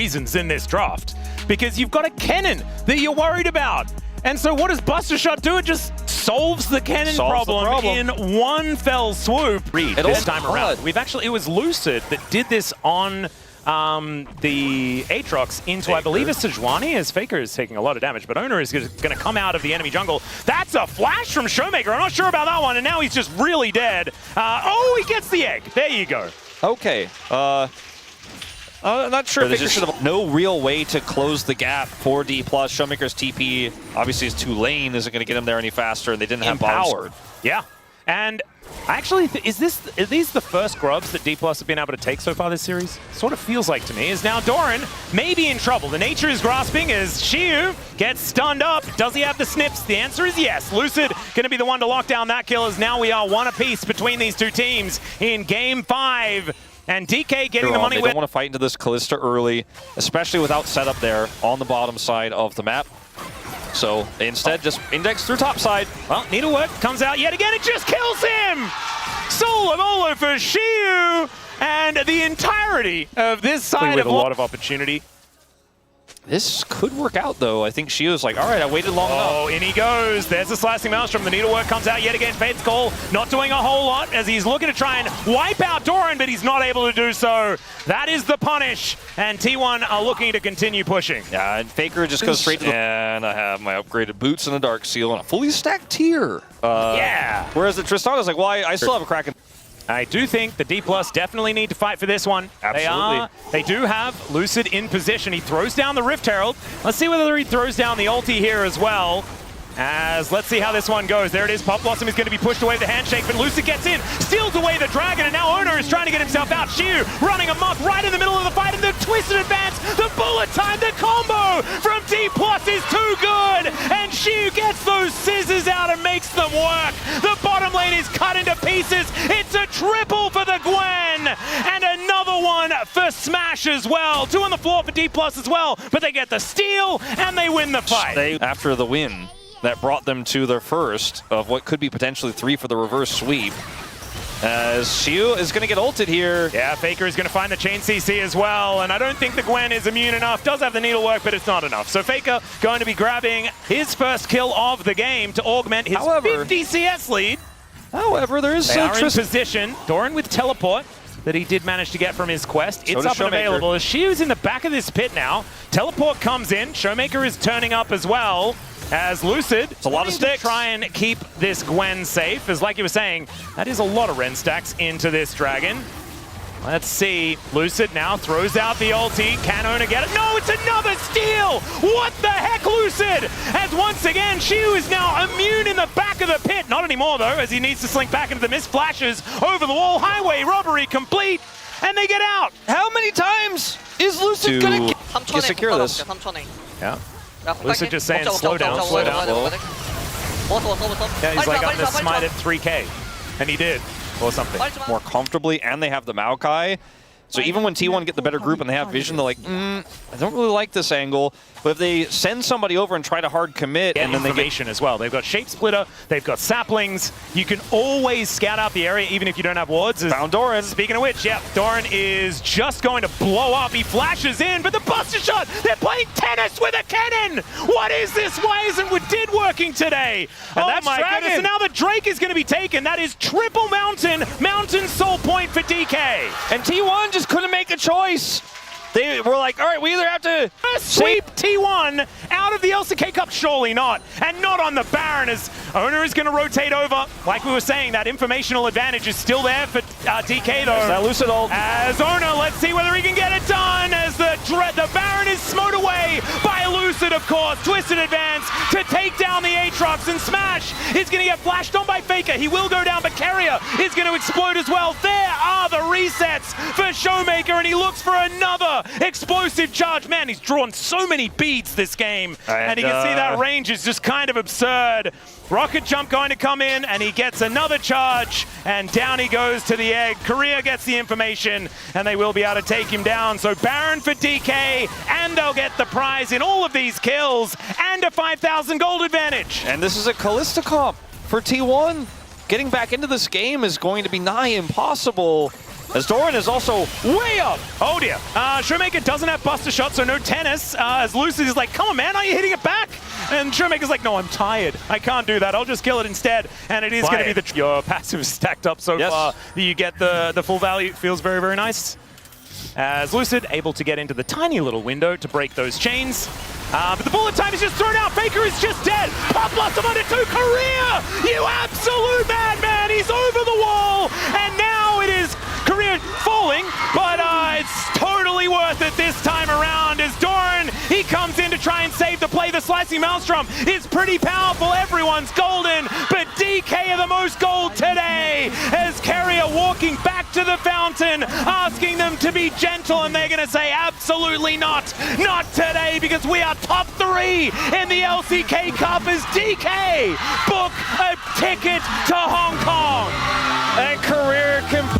reasons in this draft, because you've got a cannon that you're worried about. And so what does Buster Shot do? It just solves the cannon problem in one fell swoop. This time around. It was Lucid that did this on the Aatrox into, Faker. I believe, a Sejuani, as Faker is taking a lot of damage, but Oner is going to come out of the enemy jungle. That's a flash from ShowMaker. I'm not sure about that one, and now he's just really dead. Oh, he gets the egg. There you go. Okay. I'm not sure if Faker should have no real way to close the gap for Dplus. ShowMaker's TP, obviously his 2 lane isn't going to get him there any faster, and they didn't have power. Yeah, and actually, are these the first grubs that Dplus have been able to take so far this series? Sort of feels like to me. Is now Doran may be in trouble. The nature is grasping as Siwoo gets stunned up. Does he have the snips? The answer is yes. Lucid going to be the one to lock down that kill, as now we are one apiece between these two teams in Game 5. And DK getting the money They with. don't want to fight into this Kalista early, especially without setup there on the bottom side of the map. So they instead just index through top side. Well, Needlework comes out yet again. It just kills him! Soul of Olo for Siwoo! And the entirety of this side with a lot of opportunity. This could work out, though. I think Siwoo's like, all right, I waited long enough. Oh, in he goes. There's the slicing maelstrom. The Needlework comes out yet again. Peyz call, not doing a whole lot as he's looking to try and wipe out Doran, but he's not able to do so. That is the punish, and T1 are looking to continue pushing. Yeah, and Faker just goes straight to the... And I have my upgraded boots and a Dark Seal and a fully stacked tier. Yeah. Whereas the Tristana's like, well, I still have a Kraken. I do think the Dplus definitely need to fight for this one. Absolutely. They do have Lucid in position. He throws down the Rift Herald. Let's see whether he throws down the ulti here as well. Let's see how this one goes. There it is. Pop Blossom is going to be pushed away with the handshake, but Lucid gets in, steals away the dragon, and now Oner is trying to get himself out. Siwoo running amok right in the middle of the fight, and the twisted advance, the bullet time, the combo from Dplus is too good, and Siwoo gets those scissors out and makes them work. The bottom lane is cut into pieces. It's a triple for the Gwen, and another one for Smash as well. 2 on the floor for Dplus as well, but they get the steal, and they win the fight. After the win, that brought them to their first of what could be potentially 3 for the reverse sweep. As Siwoo is going to get ulted here. Yeah, Faker is going to find the chain CC as well, and I don't think the Gwen is immune enough. Does have the needlework, but it's not enough. So Faker going to be grabbing his first kill of the game to augment his 50 CS lead. However, there is they are in position. Doran with teleport that he did manage to get from his quest. It's up and available as Siwoo's in the back of this pit now. Teleport comes in. ShowMaker is turning up as well. As Lucid, it's a lot of sticks. Try and keep this Gwen safe, as like you were saying, that is a lot of Ren stacks into this dragon. Let's see. Lucid now throws out the ulti. Can Oner get it? No, it's another steal! What the heck, Lucid? As once again, Siwoo is now immune in the back of the pit. Not anymore, though, as he needs to slink back into the mist flashes over the wall. Highway robbery complete, and they get out. How many times is Lucid going to secure this? Yeah. Lucid just saying, slow down, slow down. Yeah, he's like, I'm going to smite at 3K. And he did, or something. More comfortably, and they have the Maokai. So even when T1 get the better group and they have vision, they're like, I don't really like this angle. But if they send somebody over and try to hard commit, and then they get as well. They've got Shape Splitter, they've got saplings. You can always scout out the area even if you don't have wards. Found Doran. Speaking of which, yeah, Doran is just going to blow up. He flashes in, but the Buster Shot, they're playing tennis with a cannon. What is this? Why isn't Did working today? And oh that's my Dragon. goodness, and now the Drake is going to be taken. That is triple Mountain soul point for DK. And T1 just couldn't make a choice. They were like, all right, we either have to sweep T1 out of the LCK Cup, surely not. And not on the Baron, as Oner is going to rotate over. Like we were saying, that informational advantage is still there for DK, though. That Lucid ult. As Oner, let's see whether he can get it done, as the Baron is smote away by Lucid, of course. Twisted advance to take down the Aatrox, and Smash is going to get flashed on by Faker. He will go down, but Keria is going to explode as well. There are the resets for ShowMaker, and he looks for another explosive charge. Man, he's drawn so many beads this game, and you can see that range is just kind of absurd. Rocket jump going to come in, and he gets another charge, and down he goes to the egg. Keria gets the information, and they will be able to take him down. So Baron for DK, and they'll get the prize in all of these kills, and a 5,000 gold advantage. And this is a Kalista comp for T1. Getting back into this game is going to be nigh impossible. as Doran is also way up. Oh dear. ShowMaker doesn't have buster shot, so no tennis. As Lucid is like, come on, man, are you hitting it back? And ShowMaker's like, no, I'm tired. I can't do that. I'll just kill it instead. And it is going to be your passive stacked up so far. You get the full value. It feels very, very nice. As Lucid able to get into the tiny little window to break those chains. But the bullet time is just thrown out. Faker is just dead. Pop lost him under 2. Keria, you absolute madman. He's over the wall. And now it is Keria falling. But it's totally worth it this time around as Doran, he comes in to try and save the play. The slicing maelstrom is pretty powerful. Everyone's golden. But DK are the most gold today as Keria walking back to the fountain, asking them to be gentle, and they're going to say absolutely not. Not today, because we are top 3 in the LCK Cup as DK book a ticket to Hong Kong. And career complete.